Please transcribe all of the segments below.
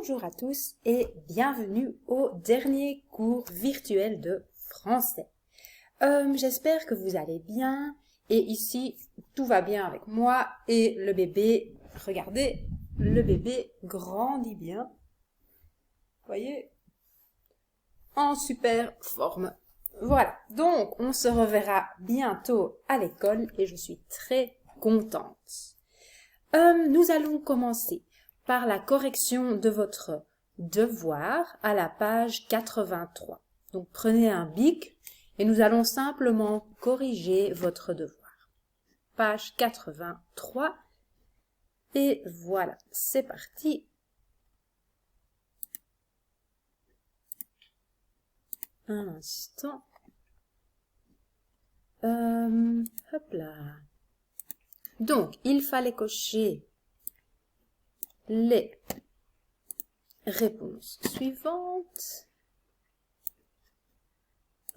Bonjour à tous et bienvenue au dernier cours virtuel de français. J'espère que vous allez bien et ici tout va bien avec moi et le bébé, regardez, le bébé grandit bien, vous voyez, en super forme. Voilà, donc on se reverra bientôt à l'école et je suis très contente. Nous allons commencer par la correction de votre devoir à la page 83. Donc prenez un bic et nous allons simplement corriger votre devoir. Page 83 et voilà, c'est parti. Un instant. Hop là. Donc, il fallait cocher les réponses suivantes.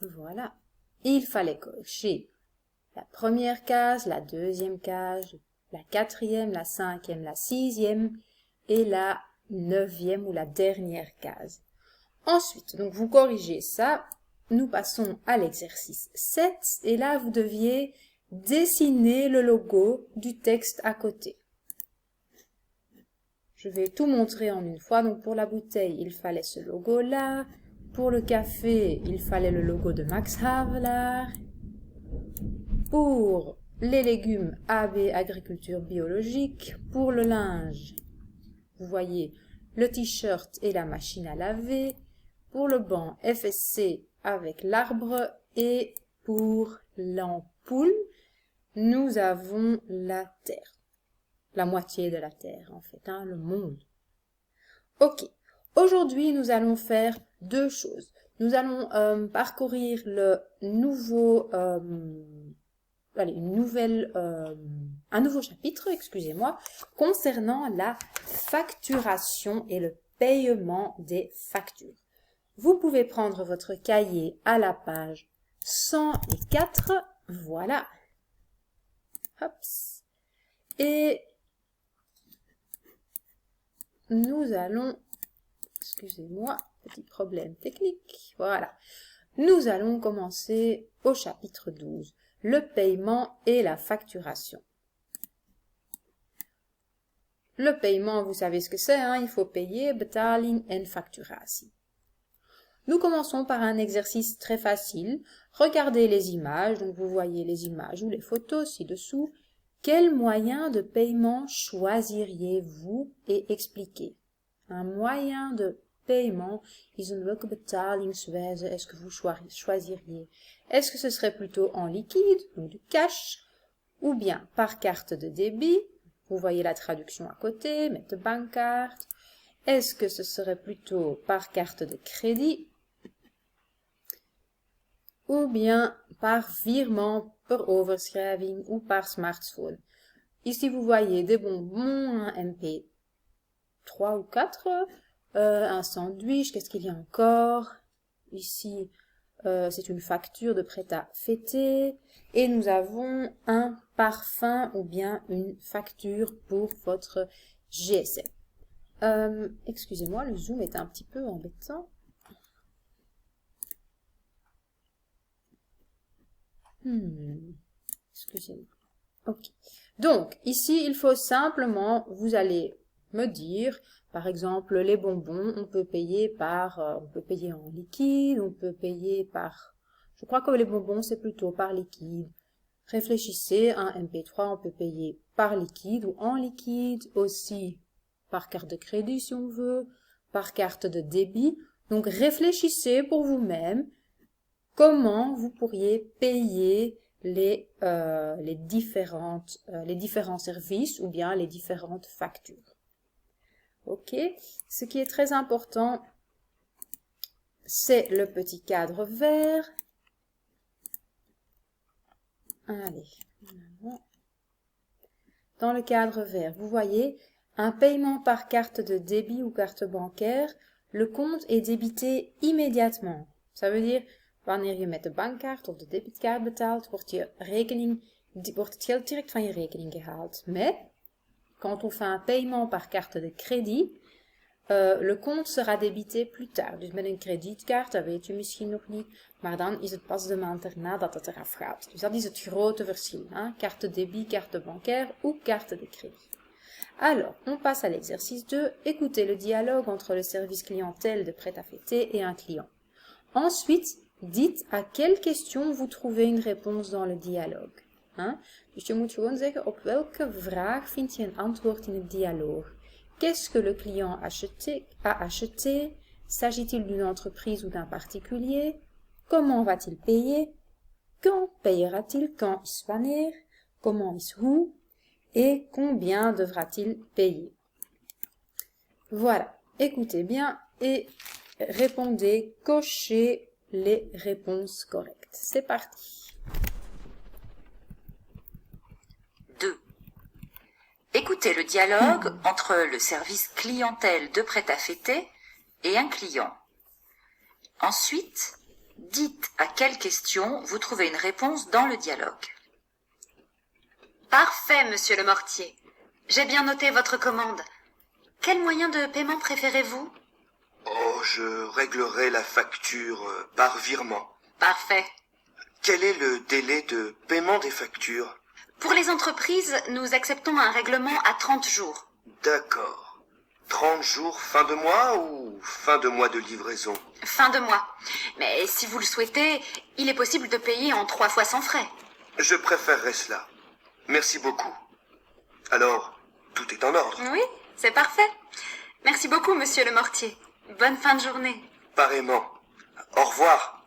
Voilà. Il fallait cocher la première case, la deuxième case, la quatrième, la cinquième, la sixième et la neuvième ou la dernière case. Ensuite, donc vous corrigez ça. Nous passons à l'exercice 7 et là, vous deviez dessiner le logo du texte à côté. Je vais tout montrer en une fois. Donc pour la bouteille, il fallait ce logo-là. Pour le café, il fallait le logo de Max Havelaar. Pour les légumes, AB Agriculture Biologique. Pour le linge, vous voyez le t-shirt et la machine à laver. Pour le banc, FSC avec l'arbre. Et pour l'ampoule, nous avons la Terre. La moitié de la Terre, en fait, hein, le monde. Ok. Aujourd'hui, nous allons faire deux choses. Nous allons parcourir le nouveau, un nouveau chapitre, excusez-moi, concernant la facturation et le paiement des factures. Vous pouvez prendre votre cahier à la page 104, voilà. Hops. Et nous allons, excusez-moi, petit problème technique, voilà. Nous allons commencer au chapitre 12, le paiement et la facturation. Le paiement, vous savez ce que c'est, hein? Il faut payer, betaling en facturatie. Nous commençons par un exercice très facile. Regardez les images, donc vous voyez les images ou les photos ci-dessous. Quel moyen de paiement choisiriez-vous et expliquez? Un moyen de paiement, welke betalingswijze est-ce que vous choisiriez? Est-ce que ce serait plutôt en liquide, donc du cash, ou bien par carte de débit? Vous voyez la traduction à côté, met de bankkaart. Est-ce que ce serait plutôt par carte de crédit? Ou bien par virement per overschrijving ou par smartphone. Ici, vous voyez des bonbons, un MP3 ou 4, un sandwich, qu'est-ce qu'il y a encore? Ici, c'est une facture de prêt à fêter. Et nous avons un parfum ou bien une facture pour votre GSM. Excusez-moi, le zoom est un petit peu embêtant. Excusez-moi. Ok. Donc, ici, il faut simplement, vous allez me dire, par exemple, les bonbons, on peut payer en liquide, on peut payer par, je crois que les bonbons, c'est plutôt par liquide. Réfléchissez, un MP3, on peut payer par liquide ou en liquide, aussi par carte de crédit si on veut, par carte de débit. Donc, réfléchissez pour vous-même comment vous pourriez payer les différents services ou bien les différentes factures. Ok. Ce qui est très important, c'est le petit cadre vert. Allez. Dans le cadre vert, vous voyez, un paiement par carte de débit ou carte bancaire, le compte est débité immédiatement. Ça veut dire, wanneer je met de bankkaart of de debitkaart betaalt, wordt het geld direct van je rekening gehaald. Mais, quand on fait un paiement par carte de crédit, Le compte sera débité plus tard. Dus met een kredietkaart, dat weet u misschien nog niet, maar dan is het pas de maand erna dat het eraf gaat. Dus dat is het grote verschil. Hein? Carte débit, carte bancaire ou carte de crédit. Alors, on passe à l'exercice 2. Écoutez le dialogue entre le service clientèle de prêt-à-fêter et un client. Ensuite, dites à quelle question vous trouvez une réponse dans le dialogue. Hein? Dus je moet gewoon zeggen op welke vraag vind je een antwoord in het dialoog. Qu'est-ce que le client a acheté? S'agit-il d'une entreprise ou d'un particulier? Comment va-t-il payer? Quand payera-t-il? Quand is wanneer? Comment is hoe? Et combien devra-t-il payer? Voilà, écoutez bien et répondez, cochez les réponses correctes. C'est parti. 2. Écoutez le dialogue entre le service clientèle de prêt-à-fêter et un client. Ensuite, dites à quelle question vous trouvez une réponse dans le dialogue. Parfait, monsieur le Mortier. J'ai bien noté votre commande. Quel moyen de paiement préférez-vous? Oh, je réglerai la facture par virement. Parfait. Quel est le délai de paiement des factures? Pour les entreprises, nous acceptons un règlement à 30 jours. D'accord. 30 jours fin de mois ou fin de mois de livraison? Fin de mois. Mais si vous le souhaitez, il est possible de payer en 3 fois sans frais. Je préférerais cela. Merci beaucoup. Alors, tout est en ordre. Oui, c'est parfait. Merci beaucoup, monsieur le Mortier. Bonne fin de journée. Pareillement. Au revoir.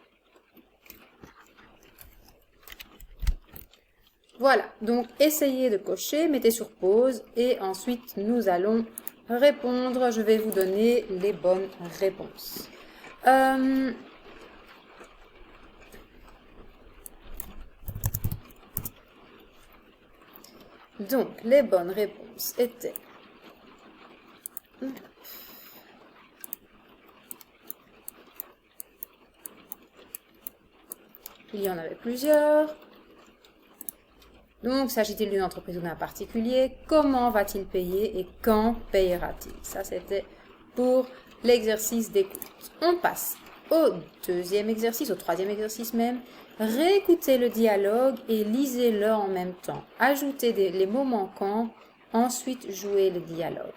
Voilà, donc essayez de cocher, mettez sur pause et ensuite nous allons répondre. Je vais vous donner les bonnes réponses. Donc, les bonnes réponses étaient... Il y en avait plusieurs. Donc, s'agit-il d'une entreprise ou d'un particulier? Comment va-t-il payer et quand payera-t-il? Ça, c'était pour l'exercice d'écoute. On passe au deuxième exercice, au troisième exercice même. Réécoutez le dialogue et lisez-le en même temps. Ajoutez les mots manquants, ensuite jouez le dialogue.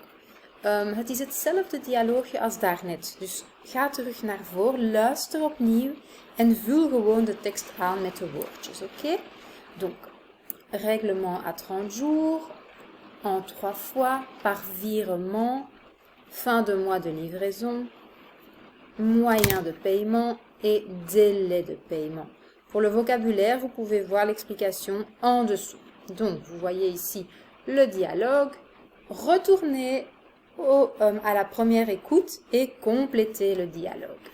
Het is hetzelfde dialoogje als daarnet. Dus ga terug naar voren, luister opnieuw en vul gewoon de tekst aan met de woordjes, oké? Donc, règlement à 30 jours, en 3 fois, par virement, fin de mois de livraison, moyen de paiement et délai de paiement. Pour le vocabulaire, vous pouvez voir l'explication en dessous. Donc, vous voyez ici le dialogue. Retournez à la première écoute et complétez le dialogue.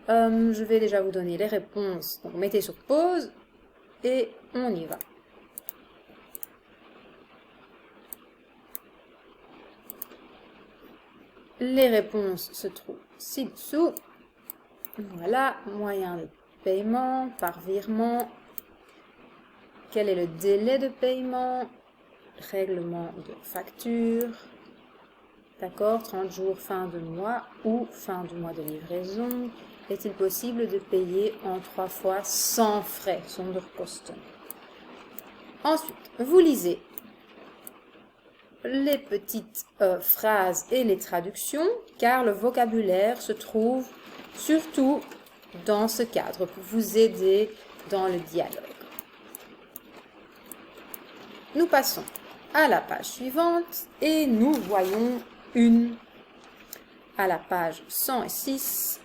Je vais déjà vous donner les réponses. Donc, mettez sur pause et on y va. Les réponses se trouvent ci-dessous. Voilà, moyen de paiement par virement. Quel est le délai de paiement? Règlement de facture. D'accord, 30 jours fin de mois ou fin du mois de livraison. Est-il possible de payer en 3 fois sans frais, zonder kosten? Ensuite, vous lisez les petites phrases et les traductions, car le vocabulaire se trouve surtout dans ce cadre pour vous aider dans le dialogue. Nous passons à la page suivante et nous voyons à la page 106,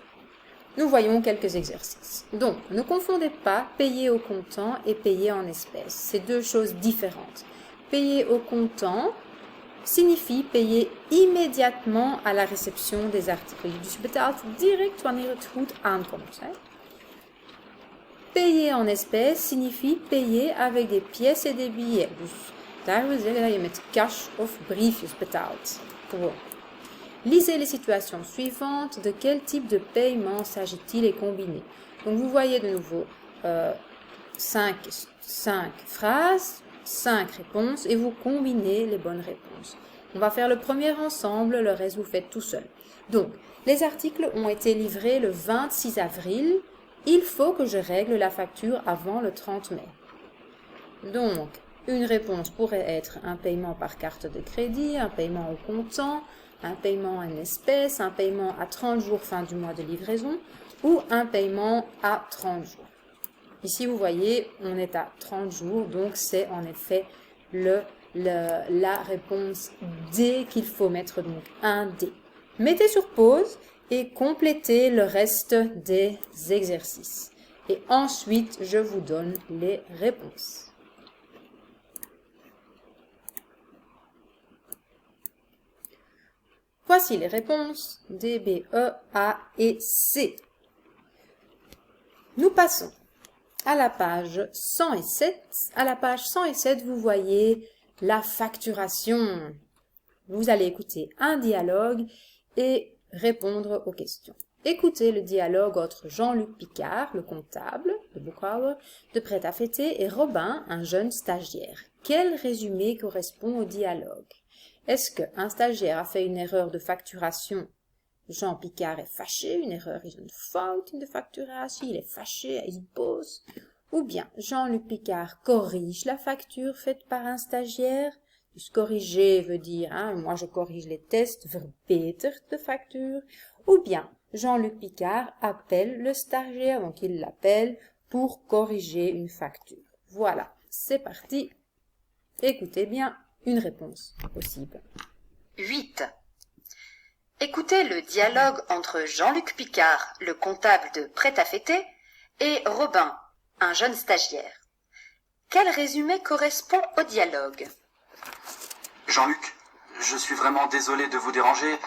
nous voyons quelques exercices. Donc, ne confondez pas payer au comptant et payer en espèces. C'est deux choses différentes. Payer au comptant signifie payer immédiatement à la réception des articles. Dus je betaalt direct wanneer het goed aankomt. Hè? Payer en espèces signifie payer avec des pièces et des billets. Dus daar wil zeggen dat je met cash of briefjes betaalt. Gewoon. Lisez les situations suivantes. De quel type de paiement s'agit-il et combiné? Donc vous voyez de nouveau 5 phrases, 5 réponses et vous combinez les bonnes réponses. On va faire le premier ensemble, le reste vous faites tout seul. Donc, les articles ont été livrés le 26 avril. Il faut que je règle la facture avant le 30 mai. Donc, une réponse pourrait être un paiement par carte de crédit, un paiement au comptant, un paiement en espèces, un paiement à 30 jours fin du mois de livraison ou un paiement à 30 jours. Ici, vous voyez, on est à 30 jours, donc c'est en effet la réponse D qu'il faut mettre, donc un D. Mettez sur pause et complétez le reste des exercices. Et ensuite, je vous donne les réponses. Voici les réponses D, B, E, A et C. Nous passons à la page 107. À la page 107, vous voyez la facturation. Vous allez écouter un dialogue et répondre aux questions. Écoutez le dialogue entre Jean-Luc Picard, le comptable de Bookhour, de Prêt-à-Fêter, et Robin, un jeune stagiaire. Quel résumé correspond au dialogue? Est-ce qu'un stagiaire a fait une erreur de facturation? Jean Picard est fâché, une erreur is een fout in de facturation, il est fâché, il est boos. Ou bien Jean-Luc Picard corrige la facture faite par un stagiaire. Dus corriger veut dire, moi je corrige les tests, verbetert de facture. Ou bien Jean-Luc Picard appelle le stagiaire, donc il l'appelle pour corriger une facture. Voilà, c'est parti. Écoutez bien une réponse possible. 8. Écoutez le dialogue entre Jean-Luc Picard, le comptable de Prêt-à-Fêter, et Robin, un jeune stagiaire. Quel résumé correspond au dialogue? Jean-Luc, je suis vraiment désolé de vous déranger,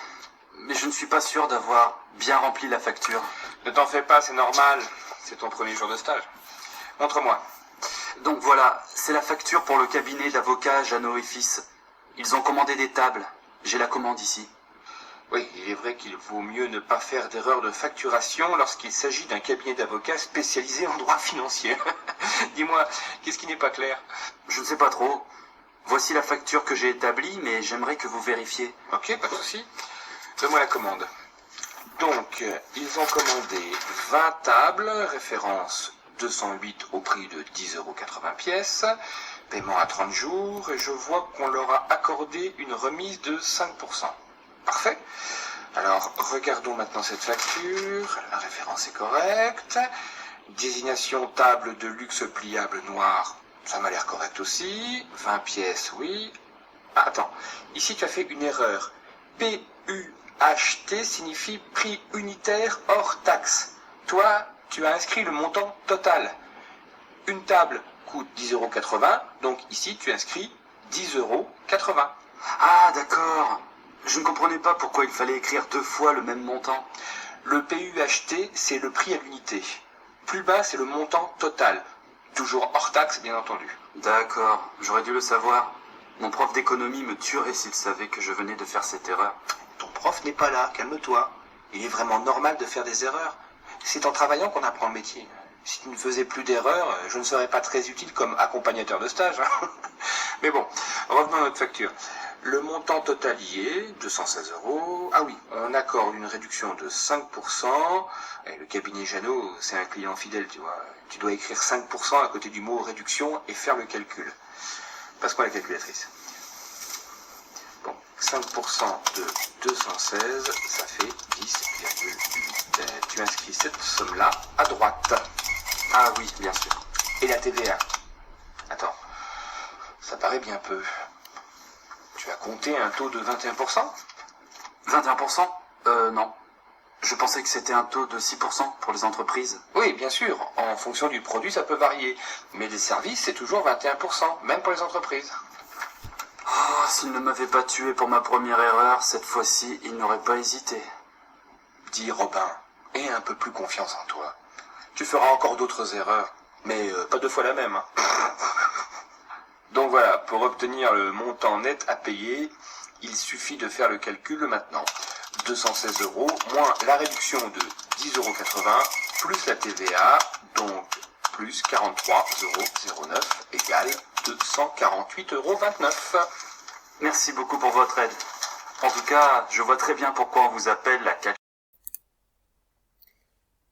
mais je ne suis pas sûr d'avoir bien rempli la facture. Ne t'en fais pas, c'est normal. C'est ton premier jour de stage. Montre-moi. Donc voilà, c'est la facture pour le cabinet d'avocats Jeannot et Fils. Ils ont commandé des tables. J'ai la commande ici. Oui, il est vrai qu'il vaut mieux ne pas faire d'erreur de facturation lorsqu'il s'agit d'un cabinet d'avocats spécialisé en droit financier. Dis-moi, qu'est-ce qui n'est pas clair? Je ne sais pas trop. Voici la facture que j'ai établie, mais j'aimerais que vous vérifiez. Ok, pas de souci. Donne-moi la commande. Donc, ils ont commandé 20 tables, référence 208 au prix de 10,80 € pièce, paiement à 30 jours, et je vois qu'on leur a accordé une remise de 5%. Parfait. Alors, regardons maintenant cette facture. La référence est correcte. Désignation table de luxe pliable noire. Ça m'a l'air correct aussi. 20 pièces, oui. Ah, attends. Ici, tu as fait une erreur. PUHT signifie prix unitaire hors taxe. Toi, tu as inscrit le montant total. Une table coûte 10,80 €. Donc ici, tu inscris 10,80 €. Ah, d'accord. Je ne comprenais pas pourquoi il fallait écrire 2 fois le même montant. Le PUHT, c'est le prix à l'unité. Plus bas, c'est le montant total. Toujours hors taxe, bien entendu. D'accord, j'aurais dû le savoir. Mon prof d'économie me tuerait s'il savait que je venais de faire cette erreur. Ton prof n'est pas là, calme-toi. Il est vraiment normal de faire des erreurs. C'est en travaillant qu'on apprend le métier. Si tu ne faisais plus d'erreurs, je ne serais pas très utile comme accompagnateur de stage. Mais bon, revenons à notre facture. Le montant total y est 216 €. Ah oui, on accorde une réduction de 5%. Et le cabinet Jeannot, c'est un client fidèle, tu vois. Tu dois écrire 5% à côté du mot réduction et faire le calcul. Passe-moi la calculatrice. Bon, 5% de 216, ça fait 10,8. Tu inscris cette somme-là à droite. Ah oui, bien sûr. Et la TVA. Attends, ça paraît bien peu. Tu as compté un taux de 21%? 21%? Non. Je pensais que c'était un taux de 6% pour les entreprises. Oui, bien sûr. En fonction du produit, ça peut varier. Mais les services, c'est toujours 21%, même pour les entreprises. Oh, s'il ne m'avait pas tué pour ma première erreur, cette fois-ci, il n'aurait pas hésité. Dis Robin, aie un peu plus confiance en toi. Tu feras encore d'autres erreurs, mais pas 2 fois la même. Hein. Donc voilà, pour obtenir le montant net à payer, il suffit de faire le calcul maintenant. 216 € moins la réduction de 10,80 € plus la TVA, donc plus 43,09 € égale 248,29 €. Merci beaucoup pour votre aide. En tout cas, je vois très bien pourquoi on vous appelle la catch.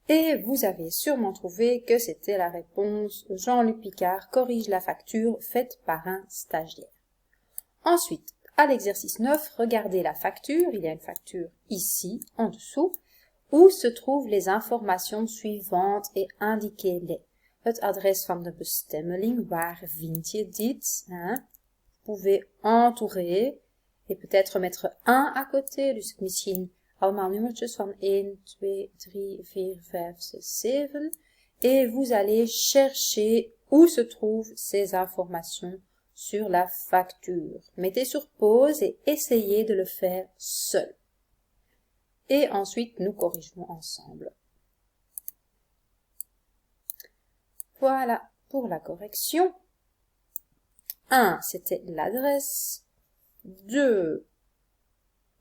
Et vous avez sûrement trouvé que c'était la réponse Jean-Luc Picard corrige la facture faite par un stagiaire. Ensuite, à l'exercice 9, regardez la facture. Il y a une facture ici, en dessous, où se trouvent les informations suivantes et indiquez-les. Het adres van de bestemmeling, waar vind je dit? Hein? Vous pouvez entourer et peut-être mettre 1 à côté, dus misschien allemaal nummertjes van 1, 2, 3, 4, 5, 6, 7. Et vous allez chercher où se trouvent ces informations sur la facture. Mettez sur pause et essayez de le faire seul. Et ensuite, nous corrigerons ensemble. Voilà pour la correction. 1, c'était l'adresse. 2,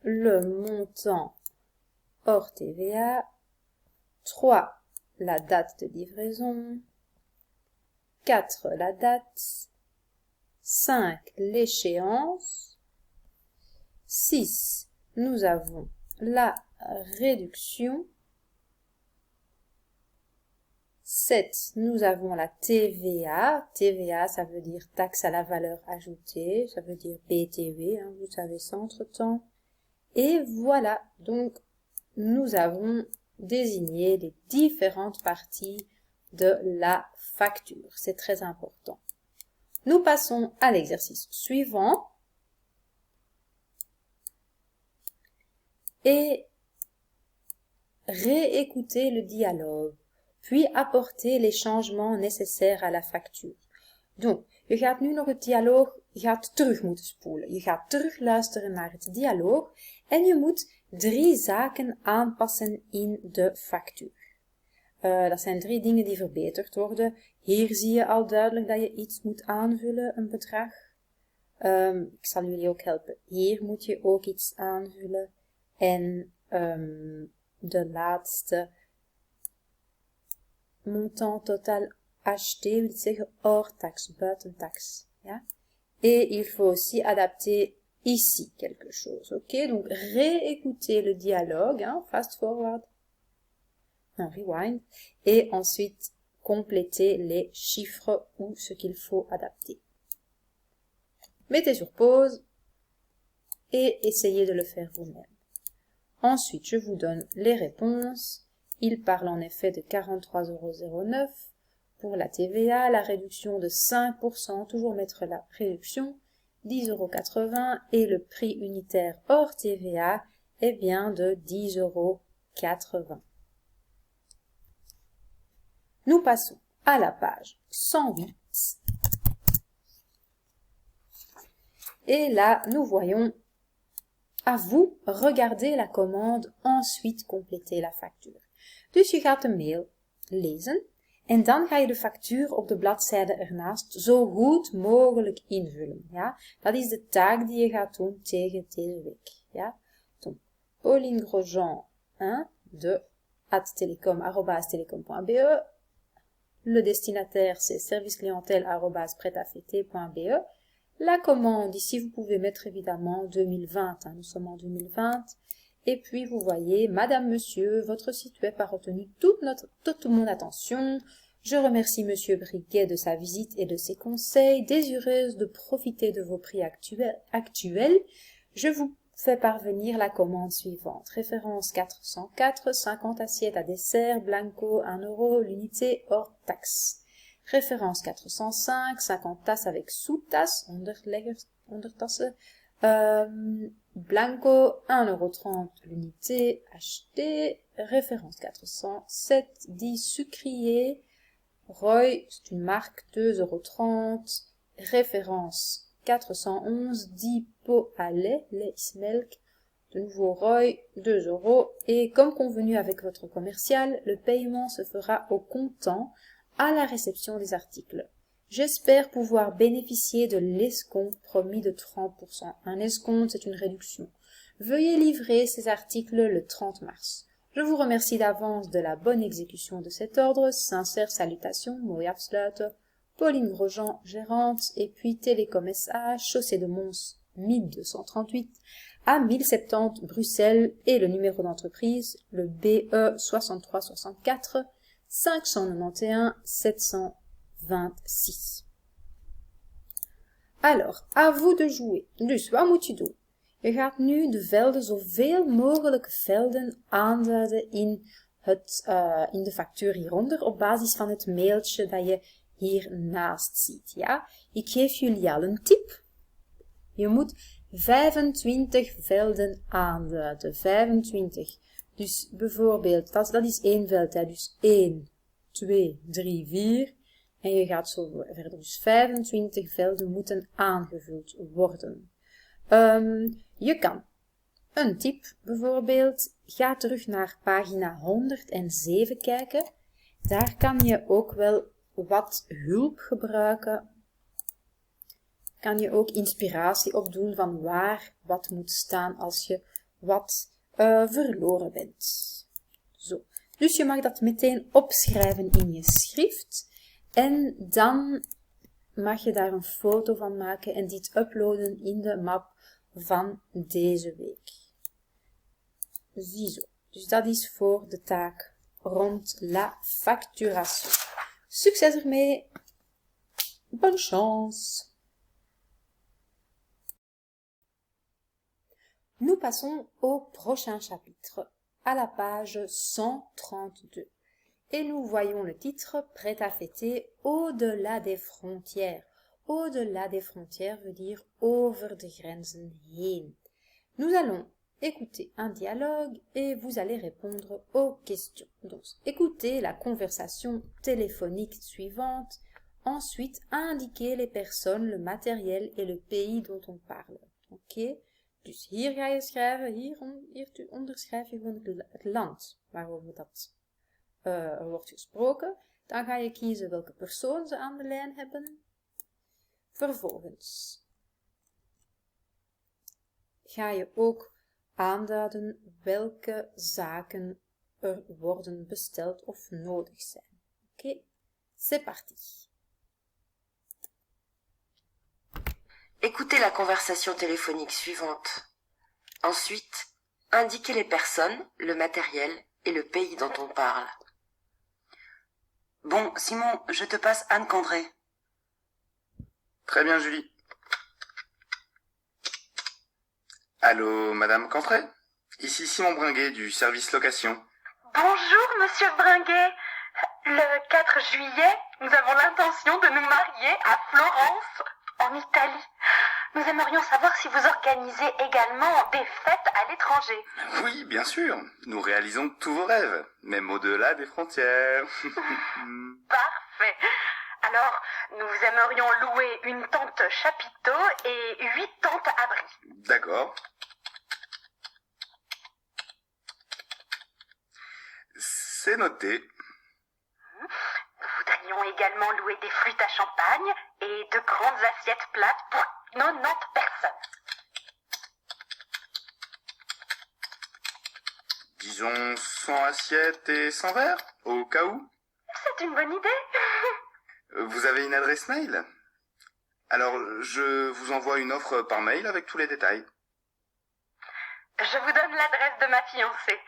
le montant hors TVA. 3, la date de livraison. 4, la date. 5, l'échéance. 6, nous avons la réduction. 7, nous avons la TVA. TVA, ça veut dire taxe à la valeur ajoutée. Ça veut dire BTV, hein, vous savez ça entre-temps. Et voilà, donc nous avons désigné les différentes parties de la facture. C'est très important. Nous passons à l'exercice suivant. Et réécoutez le dialogue, puis apportez les changements nécessaires à la facture. Donc, je gaat nu nog het dialoog, je gaat terug moeten spoelen. Je gaat terug luisteren naar het dialoog en je moet 3 zaken aanpassen in de factuur. Dat zijn 3 dingen die verbeterd worden. Hier zie je al duidelijk dat je iets moet aanvullen, een bedrag. Ik zal jullie ook helpen. Hier moet je ook iets aanvullen. En de laatste, montant total acheté, wil zeggen hors taxe, buiten taxe. Ja? Et il faut aussi adapter ici quelque chose. Ok, donc réécoutez le dialogue, hein, fast forward, un rewind, et ensuite complétez les chiffres ou ce qu'il faut adapter. Mettez sur pause et essayez de le faire vous-même. Ensuite, je vous donne les réponses. Il parle en effet de 43,09 € pour la TVA, la réduction de 5%, toujours mettre la réduction, 10,80 € et le prix unitaire hors TVA est bien de 10,80 €. Nous passons à la page 108. Et là, nous voyons à vous regarder la commande, ensuite compléter la factuur. Dus je gaat de mail lezen en dan ga je de factuur op de bladzijde ernaast zo goed mogelijk invullen. Ja? Dat is de taak die je gaat doen tegen deze week. Ja? Donc, Pauline Grosjean 1 de @telecom@telecom.be. Le destinataire c'est serviceclientèle@pretaffecté.be. La commande, ici vous pouvez mettre évidemment 2020, hein, nous sommes en 2020. Et puis vous voyez, Madame, Monsieur, votre site web a retenu toute mon attention. Je remercie Monsieur Briguet de sa visite et de ses conseils. Désireuse de profiter de vos prix actuels, je vous fais parvenir la commande suivante. Référence 404, 50 assiettes à dessert, blanco 1 € l'unité hors taxe. Référence 405, 50 tasses avec sous-tasses, ondertassen, blanco 1,30 € l'unité achetée. Référence 407, 10 sucriers, Roy, c'est une marque, 2,30 €. Référence 411, 10 pots à lait, lait Ismelk, de nouveau Roy, 2 €. Et comme convenu avec votre commercial, le paiement se fera au comptant à la réception des articles. J'espère pouvoir bénéficier de l'escompte promis de 30%. Un escompte, c'est une réduction. Veuillez livrer ces articles le 30 mars. Je vous remercie d'avance de la bonne exécution de cet ordre. Sincères salutations, mooi afsluiten. Pauline Grosjean, gérante, et puis Télécom SA, Chaussée de Mons, 1238 à 1070 Bruxelles et le numéro d'entreprise, le BE 6364 591 726. Alors, à vous de jouer. Dus, wat moet je doen? Je gaat nu de velden, zoveel mogelijke velden aanduiden in de factuur hieronder, op basis van het mailtje dat je hiernaast ziet, ja? Ik geef jullie al een tip. Je moet 25 velden aanduiden. 25. Dus bijvoorbeeld, dat is één veld, hè? Dus 1, 2, 3, 4. En je gaat zo verder. Dus 25 velden moeten aangevuld worden. Je kan een tip bijvoorbeeld. Ga terug naar pagina 107 kijken. Daar kan je ook wel wat hulp gebruiken. Kan je ook inspiratie opdoen van waar wat moet staan als je wat verloren bent. Zo. Dus je mag dat meteen opschrijven in je schrift. En dan mag je daar een foto van maken en dit uploaden in de map van deze week. Ziezo. Dus dat is voor de taak rond la facturation. Succes ermee! Bonne chance! Nous passons au prochain chapitre, à la page 132. Et nous voyons le titre « Prêt à fêter au-delà des frontières ». Au-delà des frontières veut dire over de grenzen heen. Nous allons écouter un dialogue et vous allez répondre aux questions. Donc, écoutez la conversation téléphonique suivante. Ensuite, indiquez les personnes, le matériel et le pays dont on parle. Oké? Dus hier ga je schrijven, hieronder schrijf je gewoon het land waarover dat er wordt gesproken. Dan ga je kiezen welke persoon ze aan de lijn hebben. Vervolgens ga je ook aanduiden welke zaken er worden besteld of nodig zijn. Oké, c'est parti. Écoutez la conversation téléphonique suivante. Ensuite, indiquez les personnes, le matériel et le pays dont on parle. Bon, Simon, je te passe Anne Candré. Très bien, Julie. Allô, Madame Candré? Ici Simon Bringuet du service location. Bonjour, monsieur Bringuet. Le 4 juillet, nous avons l'intention de nous marier à Florence, en Italie. Nous aimerions savoir si vous organisez également des fêtes à l'étranger. Oui, bien sûr. Nous réalisons tous vos rêves, même au-delà des frontières. Parfait. Alors, nous aimerions louer une tente chapiteau et 8 tentes abris. D'accord. C'est noté. Nous voudrions également louer des flûtes à champagne et de grandes assiettes plates pour 90 personnes. Disons 100 assiettes et 100 verres, au cas où. C'est une bonne idée. Vous avez une adresse mail? Alors, je vous envoie une offre par mail avec tous les détails. Je vous donne l'adresse de ma fiancée.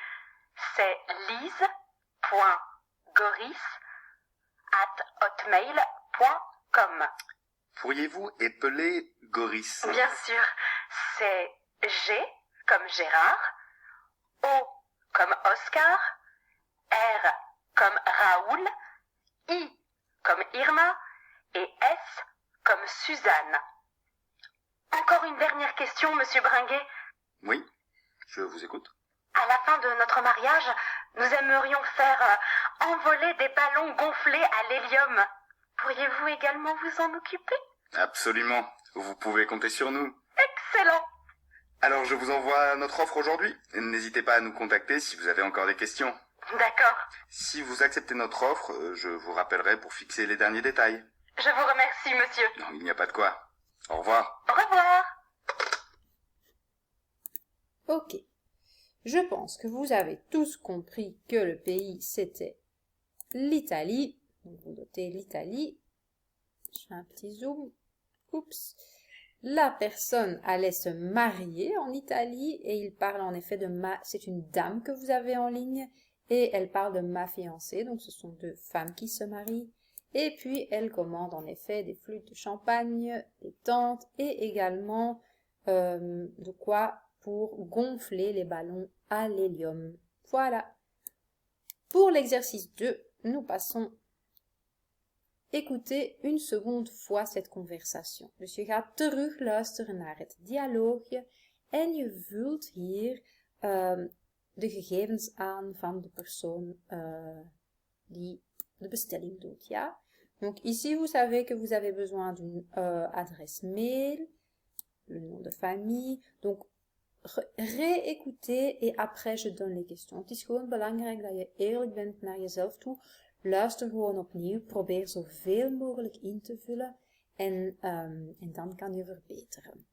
C'est lise.goris@hotmail.com. Pourriez-vous épeler Goris? Bien sûr, c'est G comme Gérard, O comme Oscar, R comme Raoul, I comme Irma et S comme Suzanne. Encore une dernière question, monsieur Bringuet. Oui, je vous écoute. À la fin de notre mariage, nous aimerions faire envoler des ballons gonflés à l'hélium. Pourriez-vous également vous en occuper? Absolument, vous pouvez compter sur nous. Excellent! Alors je vous envoie notre offre aujourd'hui. N'hésitez pas à nous contacter si vous avez encore des questions. D'accord. Si vous acceptez notre offre, je vous rappellerai pour fixer les derniers détails. Je vous remercie, monsieur. Non, il n'y a pas de quoi. Au revoir. Au revoir. Ok. Je pense que vous avez tous compris que le pays c'était l'Italie. Donc vous notez l'Italie. Je fais un petit zoom. Oups. la personne allait se marier en Italie et il parle en effet de c'est une dame que vous avez en ligne et elle parle de ma fiancée, donc ce sont deux femmes qui se marient. Et puis elle commande en effet des flûtes de champagne, des tentes et également de quoi pour gonfler les ballons à l'hélium. Voilà. Pour l'exercice 2, nous passons écouter une seconde fois cette conversation. Dus je gaat terugluisteren naar het dialoogje en je vult hier de gegevens aan van de persoon die de bestelling doet. Ja? Donc ici, vous savez que vous avez besoin d'une adresse mail, le nom de famille. Donc réécoutez et après je donne les questions. Het is gewoon belangrijk dat je eerlijk bent naar jezelf toe. Luister gewoon opnieuw. Probeer zoveel mogelijk in te vullen. En dan kan je verbeteren.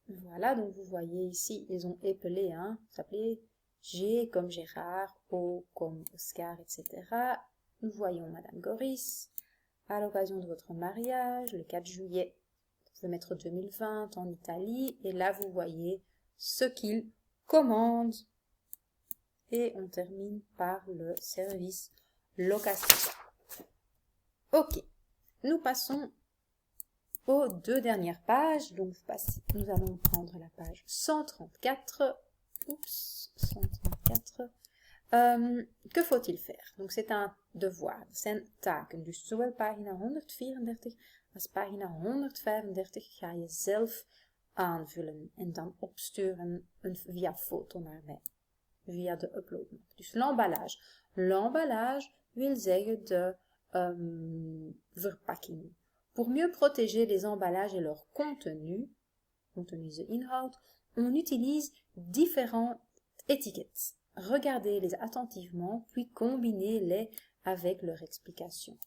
Voilà, donc vous voyez ici, ils ont épelé, hein. Ça s'appelait G comme Gérard, O comme Oscar, etc. Nous voyons Madame Goris. À l'occasion de votre mariage, le 4 juillet, vous pouvez mettre 2020 en Italie. Et là, vous voyez ce qu'ils commandent. Et on termine par le service location. Ok, nous passons aux deux dernières pages. Donc, nous allons prendre la page 134. Oups, 134. Que faut-il faire? Donc, c'est un devoir. Dat zijn taken. Dus zowel pagina 134 als pagina 135 ga je zelf aanvullen. En dan opsturen via foto naar mij. Via de uploadmap. Dus l'emballage. L'emballage wil zeggen de verpakking. Pour mieux protéger les emballages et leur contenu is de inhoud, on utilise différentes étiquettes. Regardez-les attentivement, puis combinez-les avec leur explication.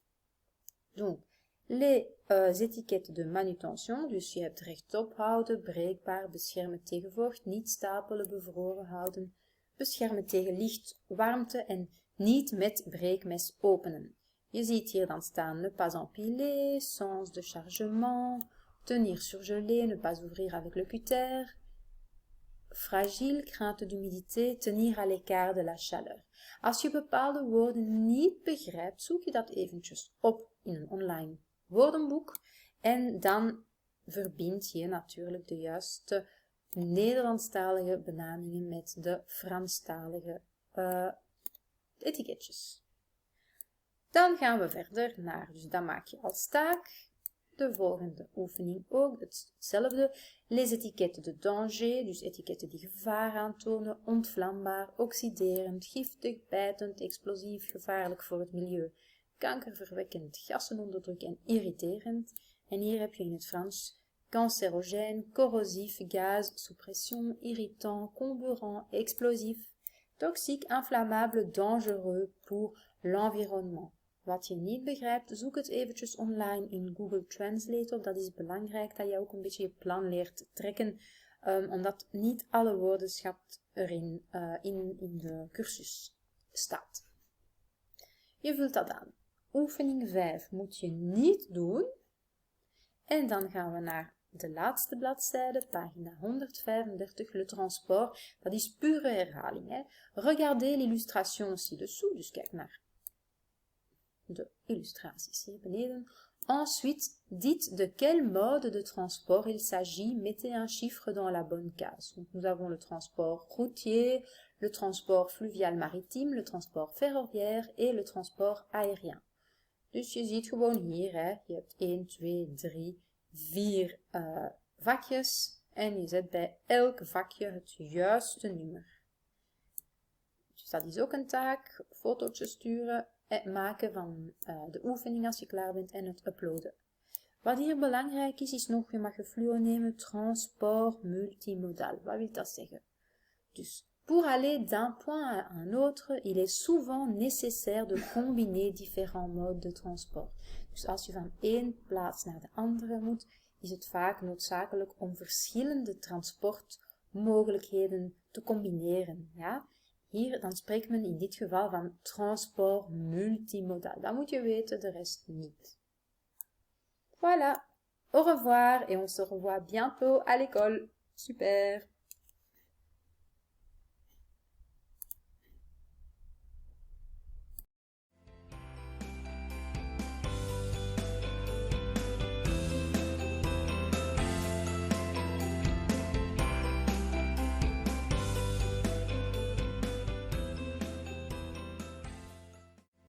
Donc, les étiquettes de manutention, dus je hebt rechtop houden, breekbaar, beschermen tegen vocht, niet stapelen, bevroren houden, beschermen tegen licht, warmte en niet met breekmes openen. Je ziet hier dan staan ne pas empiler, sens de chargement, tenir surgelé, ne pas ouvrir avec le cutter, fragile, crainte d'humidité, tenir à l'écart de la chaleur. Als je bepaalde woorden niet begrijpt, zoek je dat eventjes op in een online woordenboek en dan verbind je natuurlijk de juiste Nederlandstalige benamingen met de Franstalige etiketjes. Dan gaan we verder naar, dus dat maak je als taak. De volgende oefening ook hetzelfde. Les étiquettes de danger, dus etiketten die gevaar aantonen, ontvlambaar, oxiderend, giftig, bijtend, explosief, gevaarlijk voor het milieu, kankerverwekkend, gassenonderdruk en irriterend. En hier heb je in het Frans cancérogène, corrosif, gaz, sous pression, irritant, comburant, explosif, toxique, inflammable, dangereux pour l'environnement. Wat je niet begrijpt, zoek het eventjes online in Google Translate op. Dat is belangrijk dat je ook een beetje je plan leert trekken, omdat niet alle woordenschat erin in de cursus staat. Je vult dat aan. Oefening 5 moet je niet doen. En dan gaan we naar de laatste bladzijde, pagina 135, le transport. Dat is pure herhaling. Hè? Regardez l'illustration ci-dessous, dus kijk naar de illustraties hier beneden. Ensuite, dites de quel mode de transport il s'agit, mettez un chiffre dans la bonne case. Donc, nous avons le transport routier, le transport fluvial maritime, le transport ferroviaire et le transport aérien. Dus je ziet gewoon hier, hè, je hebt 1, 2, 3, 4 vakjes en je zet bij elk vakje het juiste nummer. Dus dat is ook een taak, fotootjes sturen, het maken van de oefening als je klaar bent en het uploaden. Wat hier belangrijk is, is nog, je mag je fluo nemen, transport multimodal. Wat wil dat zeggen? Dus, pour aller d'un point à un autre, il est souvent nécessaire de combiner différents modes de transport. Dus als je van één plaats naar de andere moet, is het vaak noodzakelijk om verschillende transportmogelijkheden te combineren. Ja? Hier, dan spreekt men in dit geval van transport multimodal. Dat moet je weten, de rest niet. Voilà. Au revoir et on se revoit bientôt à l'école. Super.